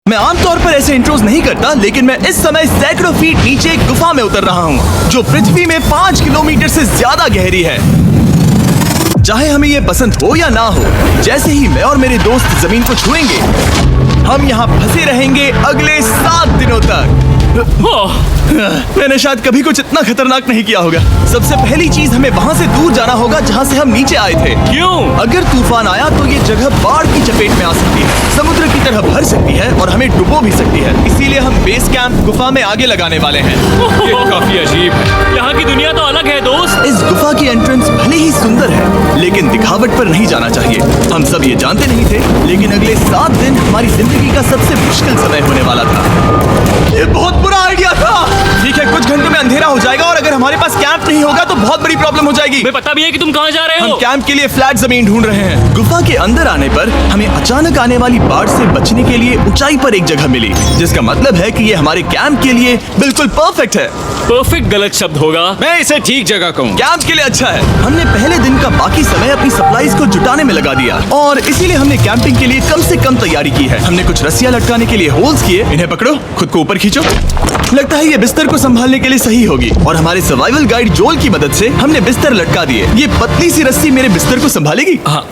मैं आमतौर पर ऐसे इंट्रोज नहीं करता, लेकिन मैं इस समय सैकड़ों फीट नीचे एक गुफा में उतर रहा हूँ जो पृथ्वी में 5 किलोमीटर से ज्यादा गहरी है। चाहे हमें ये पसंद हो या ना हो, जैसे ही मैं और मेरे दोस्त जमीन को छुएंगे, हम यहाँ फंसे रहेंगे अगले 7 दिनों तक। मैंने शायद कभी कुछ इतना खतरनाक नहीं किया होगा। सबसे पहली चीज, हमें वहाँ से दूर जाना होगा जहाँ से हम नीचे आए थे। क्यों? अगर तूफान आया तो ये जगह बाढ़ की चपेट में आ सकती है, समुद्र की तरह भर सकती है और हमें डुबो भी सकती है। इसीलिए हम बेस कैंप गुफा में आगे लगाने वाले हैं। ये काफी अजीब है। यहाँ की दुनिया तो अलग है दोस्त। इस गुफा की एंट्रेंस भले ही सुंदर है, लेकिन दिखावट पर नहीं जाना चाहिए। हम सब ये जानते नहीं थे, लेकिन अगले 7 दिन हमारी जिंदगी का सबसे मुश्किल समय होने वाला था। ये बहुत बुरा आइडिया था। ठीक है, कुछ घंटों में अंधेरा हो जाएगा और अगर हमारे पास कैंप नहीं होगा तो बहुत बड़ी प्रॉब्लम हो जाएगी। मैं पता भी है कि तुम कहाँ जा रहे हो। हम कैंप के लिए फ्लैट जमीन ढूंढ रहे हैं। गुफा के अंदर आने पर हमें अचानक आने वाली बाढ़ से बचने के लिए ऊंचाई पर एक जगह मिली, जिसका मतलब है कि ये हमारे कैंप के लिए बिल्कुल परफेक्ट है। परफेक्ट गलत शब्द होगा। मैं इसे ठीक जगह कहूँ। कैंप के लिए अच्छा है। हमने पहले दिन का बाकी समय अपनी सप्लाईज को जुटाने में लगा दिया और इसीलिए हमने कैंपिंग के लिए कम से कम तैयारी की है। हमने कुछ रस्सियां लटकाने के लिए होल्स किए। इन्हें पकड़ो, खुद को ऊपर खींचो। लगता है ये बिस्तर को संभालने के लिए सही होगी और हमारे सर्वाइवल गाइड जोल की मदद से हमने बिस्तर लटका दिए। ये पतली सी रस्सी मेरे बिस्तर को संभालेगी। हाँ।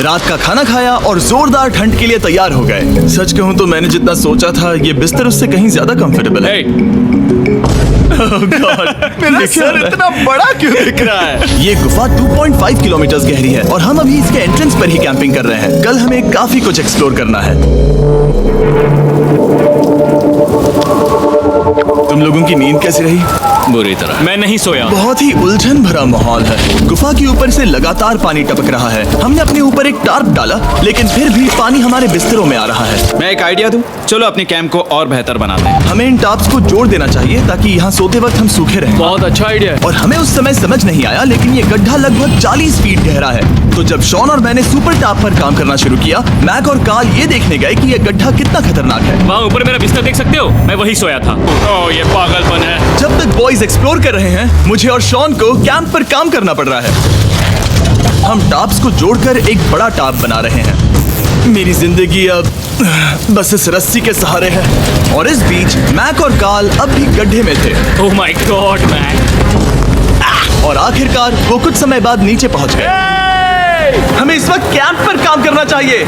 रात का खाना खाया और जोरदार ठंड के लिए तैयार हो गए। सच कहूँ तो मैंने जितना सोचा था, ये बिस्तर उससे कहीं ज्यादा कंफर्टेबल है। Oh God, मेरा सर इतना बड़ा क्यों दिख रहा है? ये गुफा 2.5 किलोमीटर गहरी है और हम अभी इसके एंट्रेंस पर ही कैंपिंग कर रहे हैं। कल हमें काफी कुछ एक्सप्लोर करना है। तुम लोगों की नींद कैसी रही? बुरी तरह। मैं नहीं सोया। बहुत ही उलझन भरा माहौल है। गुफा के ऊपर से लगातार पानी टपक रहा है। हमने अपने ऊपर एक टार्प डाला, लेकिन फिर भी पानी हमारे बिस्तरों में आ रहा है। मैं एक आइडिया दूं? चलो अपने कैंप को और बेहतर बनाते हैं। हमें इन टार्प्स को जोड़ देना चाहिए ताकि यहाँ सोते वक्त हम सूखे रहें। बहुत अच्छा आइडिया है। और हमें उस समय समझ नहीं आया, लेकिन ये गड्ढा लगभग 40 फीट गहरा है। तो जब शॉन और मैंने सुपर टाप पर काम करना शुरू किया, मैक और कार्ल ये देखने गए कि ये गड्ढा कितना खतरनाक है। वहाँ ऊपर मेरा बिस्तर देख सकते हो? मैं वही सोया था। ओह, ये पागलपन है। जब तक बॉयज एक्सप्लोर कर रहे हैं, मुझे और शॉन को कैंप पर काम करना पड़ रहा है। हम टाप्स को जोड़कर एक बड़ा टाप बना रहे हैं। मेरी जिंदगी अब बस इस रस्सी के सहारे है। और इस बीच मैक और कार्ल अब भी गड्ढे में थे। Oh my God man. और आखिरकार वो कुछ समय बाद नीचे पहुंच गए। हमें इस वक्त कैंप पर काम करना चाहिए।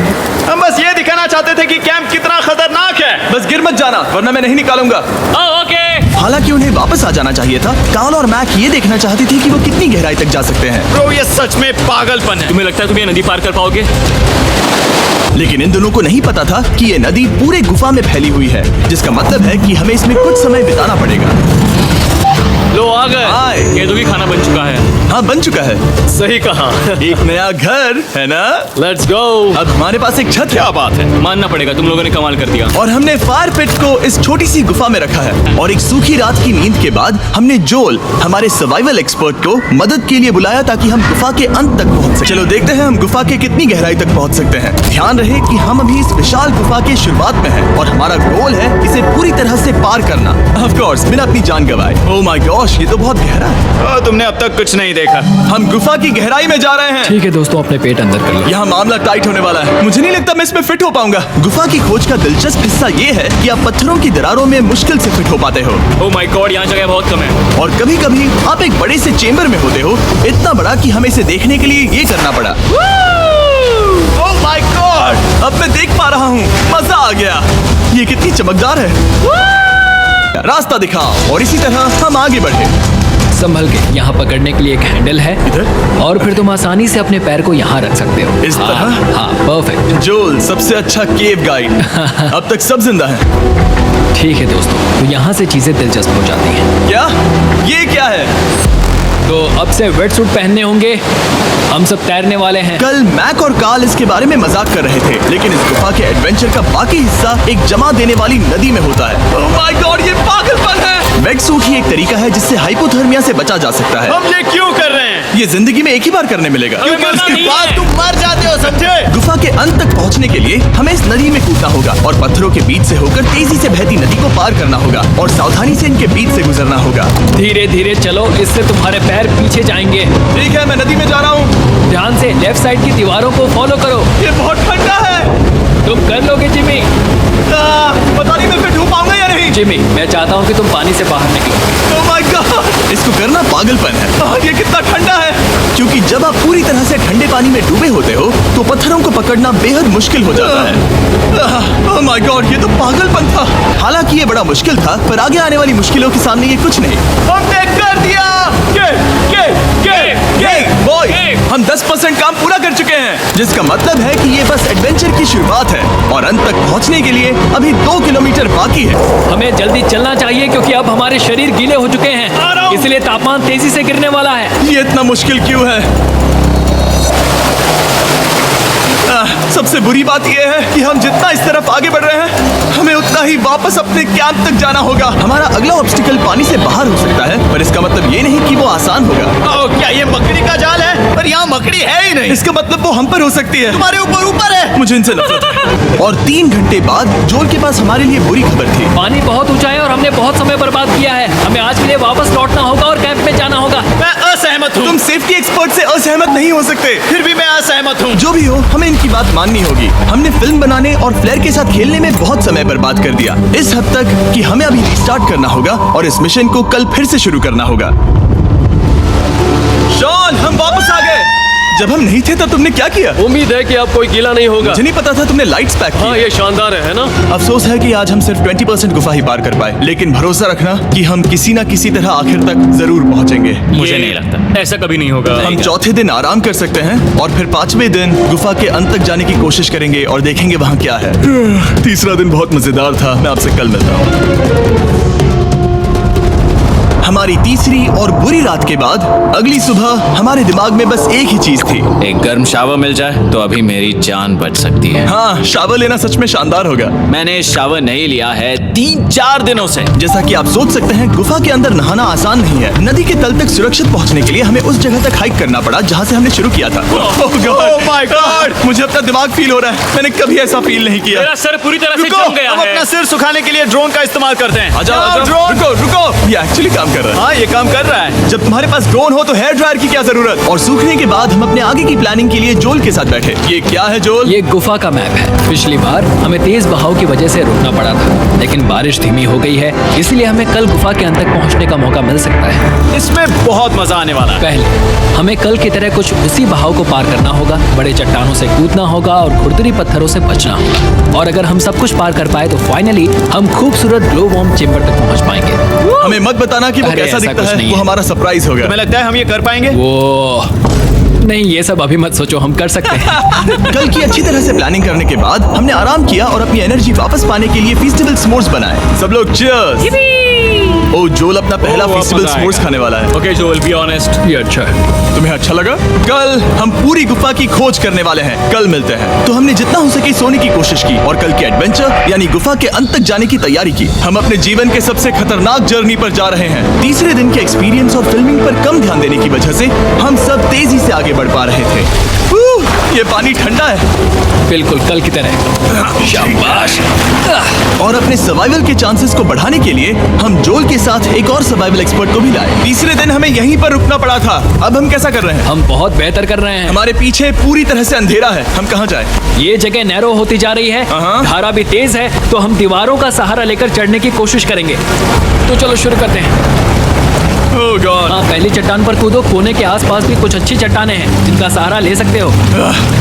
हम बस ये दिखाना चाहते थे कि कैंप कितना खतरनाक है। बस गिर मत जाना, वरना मैं नहीं निकालूंगा। ओके। हालांकि उन्हें वापस आ जाना चाहिए था। कार्ल और मैक ये देखना चाहते थे कि वो कितनी गहराई तक जा सकते हैं। ब्रो, ये सच में पागलपन है। तुम्हें लगता है तुम ये नदी पार कर पाओगे? लेकिन इन दोनों को नहीं पता था कि ये नदी पूरे गुफा में फैली हुई है, जिसका मतलब है कि हमें इसमें कुछ समय बिताना पड़ेगा। लो आ गए। हाय। केदू की खाना बन चुका है। हाँ, बन चुका है। सही कहा। एक नया घर है ना? Let's go. अब हमारे पास एक छत है। क्या बात है। मानना पड़ेगा, तुम लोगों ने कमाल कर दिया। और हमने फायर पिट को इस छोटी सी गुफा में रखा है। और एक सूखी रात की नींद के बाद हमने जोल, हमारे सर्वाइवल एक्सपर्ट को मदद के लिए बुलाया ताकि हम गुफा के अंत तक पहुंच सकें। चलो देखते हैं हम गुफा के कितनी गहराई तक पहुंच सकते हैं। ध्यान रहे कि हम अभी इस विशाल गुफा के शुरुआत में हैं और हमारा गोल है इसे पूरी तरह से पार करना। ऑफ कोर्स, बिना अपनी जान गंवाए। ओह माय गॉश, ये तो बहुत गहरा है। तुमने अब तक कुछ नहीं देखा। हम गुफा की गहराई में जा रहे हैं। ठीक है दोस्तों, अपने पेट अंदर कर लो। यहाँ मामला टाइट होने वाला है। मुझे नहीं लगता मैं इसमें फिट हो पाऊंगा। गुफा की खोज का दिलचस्प हिस्सा ये है कि आप पत्थरों की दरारों में मुश्किल से फिट हो पाते हो। ओह माय गॉड, यहाँ जगह बहुत कम है। और कभी कभी आप एक बड़े से चेम्बर में होते हो, इतना बड़ा कि हमें इसे देखने के लिए ये करना पड़ा। ओह माय गॉड, अब मैं देख पा रहा हूँ। मजा आ गया। ये कितनी चमकदार है। रास्ता दिखाओ। और इसी तरह हम आगे बढ़े। संभल के, यहाँ पकड़ने के लिए एक हैंडल है इधर? और फिर तुम आसानी से अपने पैर को यहाँ रख सकते हो। इस तरह? हाँ, परफेक्ट। जोल, सबसे अच्छा केव गाइड। अब तक सब जिंदा हैं। ठीक है दोस्तों, तो यहाँ से चीजें दिलचस्प हो जाती हैं। क्या? ये क्या है? तो अब से वेट सूट पहनने होंगे। हम सब तैरने वाले हैं। कल मैक और कार्ल इसके बारे में मजाक कर रहे थे, लेकिन इस गुफा के एडवेंचर का बाकी हिस्सा एक जमा देने वाली नदी में होता है। ओह माय गॉड, ये पागलपन है। वेट सूट ही एक तरीका है जिससे हाइपोथर्मिया से बचा जा सकता है। हम ये क्यों कर रहे हैं? ये जिंदगी में एक ही बार करने मिलेगा। क्योंकि उसके बाद तुम मर जाते हो, समझे? गुफा के अंत तक पहुंचने के लिए हमें इस नदी में कूदना होगा और पत्थरों के बीच से होकर तेजी से बहती नदी को पार करना होगा और सावधानी से इनके बीच से गुजरना होगा। धीरे धीरे चलो, इससे तुम्हारे पैर पीछे जाएंगे। ठीक है, मैं नदी में जा रहा हूँ। ध्यान से लेफ्ट साइड की दीवारों को फॉलो करो। ये बहुत ठंडा है। तुम कर लोगे जिमी। जिमी, मैं चाहता हूँ कि तुम पानी से बाहर निकलो। Oh my God! इसको करना पागलपन है। ये कितना ठंडा है। क्योंकि जब आप पूरी तरह से ठंडे पानी में डूबे होते हो तो पत्थरों को पकड़ना बेहद मुश्किल हो जाता है। Oh my God! ये तो पागलपन था। हालांकि ये बड़ा मुश्किल था, पर आगे आने वाली मुश्किलों के सामने ये कुछ नहीं। हमने कर दिया। बॉय, हम 10% काम पूरा कर चुके हैं, जिसका मतलब है कि ये बस एडवेंचर की शुरुआत है और अंत तक पहुंचने के लिए अभी 2 किलोमीटर बाकी है। हमें जल्दी चलना चाहिए क्योंकि अब हमारे शरीर गीले हो चुके हैं, इसलिए तापमान तेजी से गिरने वाला है। ये इतना मुश्किल क्यों है? सबसे बुरी बात यह है कि हम जितना इस तरफ आगे बढ़ रहे हैं, हमें उतना ही वापस अपने कैंप तक जाना होगा। हमारा अगला ऑब्स्टिकल पानी से बाहर हो सकता है, पर इसका मतलब ये नहीं कि वो आसान होगा। क्या ये मकड़ी का जाल है? पर यहाँ मकड़ी है ही नहीं। इसका मतलब वो हम पर हो सकती है। तुम्हारे ऊपर है। मुझे इनसे नफरत है। और 3 घंटे बाद जोल के पास हमारे लिए बुरी खबर थी। पानी बहुत ऊंचा है और हमने बहुत समय बर्बाद किया है। हमें आज के लिए वापस लौटना होगा और कैंप में जाना होगा। मैं असहमत हूँ। तुम सेफ्टी एक्सपर्ट से असहमत नहीं हो सकते। फिर भी मैं असहमत हूँ। जो भी हो, हमें इनकी बात माननी होगी। हमने फिल्म बनाने और फ्लेयर के साथ खेलने में बहुत समय बर्बाद कर दिया, इस हद तक कि हमें अभी रिस्टार्ट करना होगा और इस मिशन को कल फिर से शुरू करना होगा। शॉन, हम वापस आ गए। जब हम नहीं थे तब तुमने क्या किया? उम्मीद है कि अब कोई गीला नहीं होगा। मुझे नहीं पता था तुमने लाइट्स पैक की। हाँ, ये शानदार है ना? अफसोस है कि आज हम सिर्फ 20% गुफा ही पार कर पाए, लेकिन भरोसा रखना कि हम किसी न किसी तरह आखिर तक जरूर पहुंचेंगे। मुझे नहीं लगता ऐसा कभी नहीं होगा। हम चौथे दिन आराम कर सकते हैं और फिर 5वें दिन गुफा के अंत तक जाने की कोशिश करेंगे और देखेंगे वहाँ क्या है। तीसरा दिन बहुत मजेदार था। मैं आपसे कल मिलता हूँ। हमारी तीसरी और बुरी रात के बाद अगली सुबह हमारे दिमाग में बस एक ही चीज थी। एक गर्म शावर मिल जाए तो अभी मेरी जान बच सकती है। हाँ, शावर लेना सच में शानदार होगा। मैंने शावर नहीं लिया है 3-4 दिनों से। जैसा कि आप सोच सकते हैं, गुफा के अंदर नहाना आसान नहीं है। नदी के तल तक सुरक्षित पहुंचने के लिए हमें उस जगह तक हाइक करना पड़ा जहां से हमने शुरू किया था। Oh my God! मुझे अपना दिमाग फील हो रहा है। मैंने कभी ऐसा फील नहीं किया। मेरा सर पूरी तरह से रुको, जम गया हम है। अपना सिर सुखाने के लिए ड्रोन का इस्तेमाल करते हैं। आजाओ, ड्रोन। रुको। ये एक्चुअली काम कर रहा है। हाँ, ये काम कर रहा है। जब तुम्हारे पास ड्रोन हो तो हेयर ड्रायर की क्या जरूरत? और सूखने के बाद हम अपने आगे की प्लानिंग के लिए जोल के साथ बैठे। ये क्या है जोल? ये गुफा का मैप है। पिछली बार हमें तेज बहाव की वजह से रुकना पड़ा था, लेकिन बारिश धीमी हो गई है, इसलिए हमें कल गुफा के अंत तक पहुंचने का मौका मिल सकता है। इसमें बहुत मजा आने वाला है। पहले हमें कल की तरह कुछ उसी बहाव को पार करना होगा, बड़े चट्टानों से कूदना होगा और खुरदुरी पत्थरों से बचना होगा। और अगर हम सब कुछ पार कर पाए तो फाइनली हम खूबसूरत ग्लो वार्म चेम्बर तक पहुंच पाएंगे। हमें मत बताना कि वो अरे, कैसा ऐसा दिखता कुछ है। नहीं वो है। हमारा सरप्राइज होगा। तुम्हें लगता है हम ये कर पाएंगे? वो नहीं, ये सब अभी मत सोचो, हम कर सकते हैं। कल की अच्छी तरह से प्लानिंग करने के बाद हमने आराम किया और अपनी एनर्जी वापस पाने के लिए फेस्टिवल स्मोर्स बनाए। सब लोग चीयर्स। ओ, जोल अपना पहला अब फेस्टिवल मजा स्मोर्स आएगा। खाने वाला है। ओके जोल, बी ऑनेस्ट। ये अच्छा है। तुम्हें अच्छा लगा? कल हम पूरी गुफा की खोज करने वाले हैं। कल मिलते हैं। तो हमने जितना हो सके सोने की कोशिश की और कल के एडवेंचर यानी गुफा के अंत तक जाने की तैयारी की। हम अपने जीवन के सबसे खतरनाक जर्नी पर जा रहे हैं। तीसरे दिन के एक्सपीरियंस और फिल्मिंग पर कम ध्यान देने की वजह से हम सब तेजी से आगे बढ़ पा रहे थे। ये पानी ठंडा है, बिल्कुल कल की तरह। शाबाश। और अपने सर्वाइवल के चांसेस को बढ़ाने के लिए हम जोल के साथ एक और सर्वाइवल एक्सपर्ट को भी लाए। तीसरे दिन हमें यहीं पर रुकना पड़ा था। अब हम कैसा कर रहे हैं? हम बहुत बेहतर कर रहे हैं। हमारे पीछे पूरी तरह से अंधेरा है। हम कहाँ जाएं? ये जगह नैरो होती जा रही है, हाँ। धारा भी तेज है, तो हम दीवारों का सहारा लेकर चढ़ने की कोशिश करेंगे। तो चलो शुरू करते हैं। Oh God! हाँ, पहली चट्टान पर कूदो। कोने के आसपास भी कुछ अच्छी चट्टानें हैं जिनका सहारा ले सकते हो।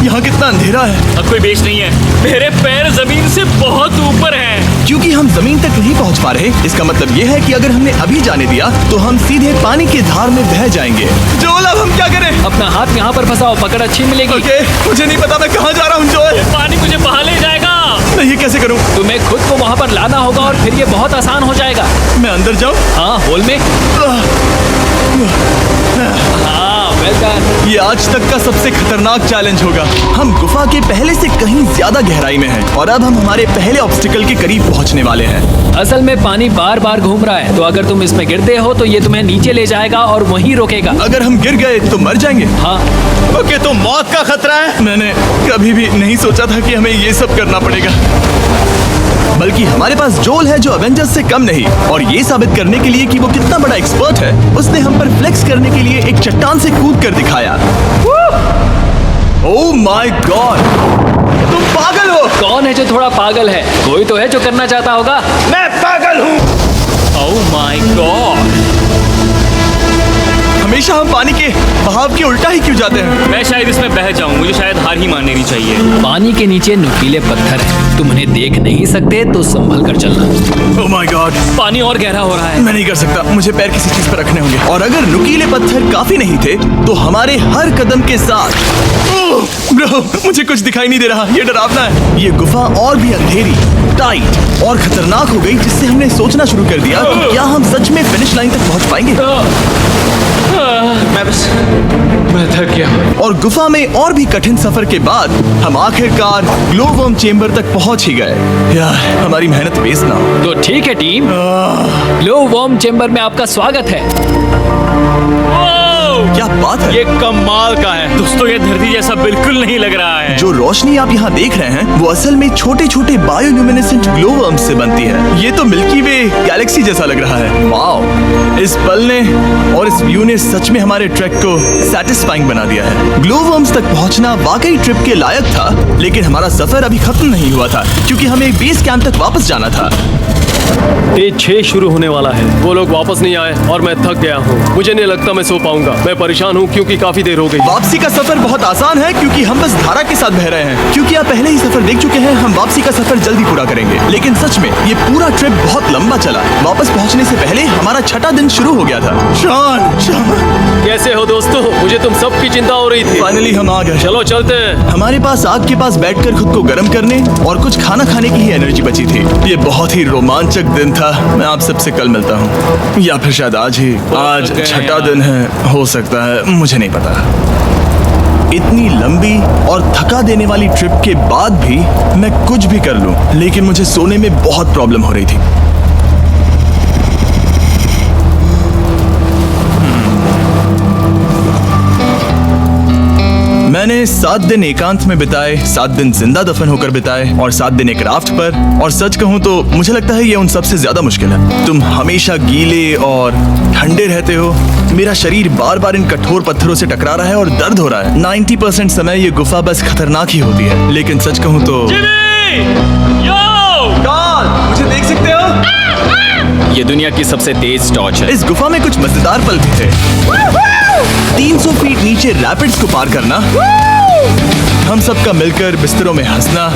यहाँ कितना अंधेरा है। अब कोई बेस नहीं है। मेरे पैर जमीन से बहुत ऊपर हैं। क्योंकि हम जमीन तक नहीं पहुँच पा रहे, इसका मतलब ये है कि अगर हमने अभी जाने दिया तो हम सीधे पानी की धार में बह जाएंगे। जोल, अब हम क्या करें? अपना हाथ यहाँ पर फंसाओ, पकड़ अच्छी मिलेगी। ओके, मुझे नहीं पता मैं कहाँ जा रहा हूँ जोल। पानी मुझे बहा ले जाएगा। मैं ये कैसे करूँ? तुम्हें खुद को वहाँ पर लाना होगा और फिर ये बहुत आसान हो जाएगा। मैं अंदर जाऊँ? हाँ, होल में। हाँ, वेल डन। ये आज तक का सबसे खतरनाक चैलेंज होगा। हम गुफा के पहले से कहीं ज्यादा गहराई में हैं और अब हम हमारे पहले ऑब्स्टिकल के करीब पहुंचने वाले हैं। असल में पानी बार बार घूम रहा है, तो अगर तुम इसमें गिरते हो तो ये तुम्हें नीचे ले जाएगा और वहीं रोकेगा। अगर हम गिर गए तो मर जाएंगे। हाँ, ओके, तो मौत का खतरा है। मैंने कभी भी नहीं सोचा था कि हमें ये सब करना पड़ेगा। बल्कि हमारे पास जोल है जो एवेंजर्स से कम नहीं, और ये साबित करने के लिए कि वो कितना बड़ा एक्सपर्ट है, उसने हम पर फ्लेक्स करने के लिए एक चट्टान से कूद कर दिखाया। ओह माय गॉड, तुम पागल हो। कौन है जो थोड़ा पागल है? कोई तो है जो करना चाहता होगा। मैं पागल हूँ। Oh my God. हमेशा हम पानी के बहाव के उल्टा ही क्यों जाते हैं? मैं शायद इसमें बह जाऊं, मुझे शायद हार ही मान लेनी चाहिए। पानी के नीचे नुकीले पत्थर हैं। तुम उन्हें देख नहीं सकते तो संभल कर चलना। ओह माय गॉड, पानी और गहरा हो रहा है। मैं नहीं कर सकता, मुझे पैर किसी चीज पर रखने होंगे। और अगर नुकीले पत्थर काफी नहीं थे तो हमारे हर कदम के साथ ब्रो, मुझे कुछ दिखाई नहीं दे रहा, ये डरावना है। ये गुफा और भी अंधेरी, टाइट और खतरनाक हो गई, जिससे हमने सोचना शुरू कर दिया कि क्या हम सच में फिनिश लाइन तक पहुंच पाएंगे। मैं थक गया हूँ। और गुफा में और भी कठिन सफर के बाद हम आखिरकार ग्लो वर्म चेम्बर तक पहुंच ही गए। यार, हमारी मेहनत वेस्ट ना हो। तो ठीक है टीम, ग्लो वर्म चेम्बर में आपका स्वागत है। क्या बात है, ये कमाल का है। दोस्तों ये धरती जैसा बिल्कुल नहीं लग रहा है। जो रोशनी आप यहाँ देख रहे हैं वो असल में छोटे छोटे बायोल्यूमिनेसेंट ग्लो वर्म्स से बनती है। ये तो मिल्की वे गैलेक्सी जैसा लग रहा है। वाओ, इस पल ने और इस व्यू ने सच में हमारे ट्रैक को सैटिस्फाइंग बना दिया है। ग्लो वर्म्स तक पहुँचना वाकई ट्रिप के लायक था, लेकिन हमारा सफर अभी खत्म नहीं हुआ था क्योंकि हमें बेस कैंप तक वापस जाना था। डे 6 शुरू होने वाला है। वो लोग वापस नहीं आए और मैं थक गया हूँ। मुझे नहीं लगता मैं सो पाऊंगा। मैं परेशान हूँ क्योंकि काफी देर हो गई। वापसी का सफर बहुत आसान है क्योंकि हम बस धारा के साथ बह रहे हैं। क्योंकि आप पहले ही सफर देख चुके हैं, हम वापसी का सफर जल्दी पूरा करेंगे। लेकिन सच में ये पूरा ट्रिप बहुत लंबा चला। वापस पहुंचने से पहले हमारा छठा दिन शुरू हो गया था। शान, कैसे हो दोस्तों? मुझे तुम सबकी चिंता हो रही थी। फाइनली हम आ गए। चलो चलते हैं। हमारे पास आग के पास बैठकर खुद को गर्म करने और कुछ खाना खाने की ही एनर्जी बची थी। ये बहुत ही रोमांचक दिन था। मैं आप सबसे कल मिलता हूँ, या फिर शायद आज ही। आज छठा दिन है, हो सकता है, मुझे नहीं पता। इतनी लंबी और थका देने वाली ट्रिप के बाद भी मैं कुछ भी कर लूं, लेकिन मुझे सोने में बहुत प्रॉब्लम हो रही थी। मैंने 7 दिन एकांत में बिताए, 7 दिन जिंदा दफन होकर बिताए और 7 दिन एक राफ्ट पर। और सच कहूं तो मुझे लगता है ये उन सबसे ज्यादा मुश्किल है। तुम हमेशा गीले और ठंडे रहते हो। मेरा शरीर बार बार इन कठोर पत्थरों से टकरा रहा है और दर्द हो रहा है। 90% समय ये गुफा बस खतरनाक ही होती है। लेकिन सच कहूं तो मुझे देख सकते हो, ये दुनिया की सबसे तेज टॉर्च है। इस गुफा में कुछ मजेदार पल भी थे। 300 फीट नीचे रैपिड्स को पार करना, हम सबका मिलकर बिस्तरों में हंसना,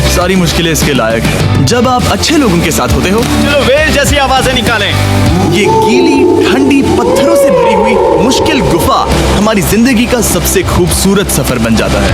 सारी मुश्किलें इसके लायक है जब आप अच्छे लोगों के साथ होते हो। चलो वेल जैसी आवाजें निकालें। ये गीली ठंडी पत्थरों से भरी हुई मुश्किल गुफा हमारी जिंदगी का सबसे खूबसूरत सफर बन जाता है।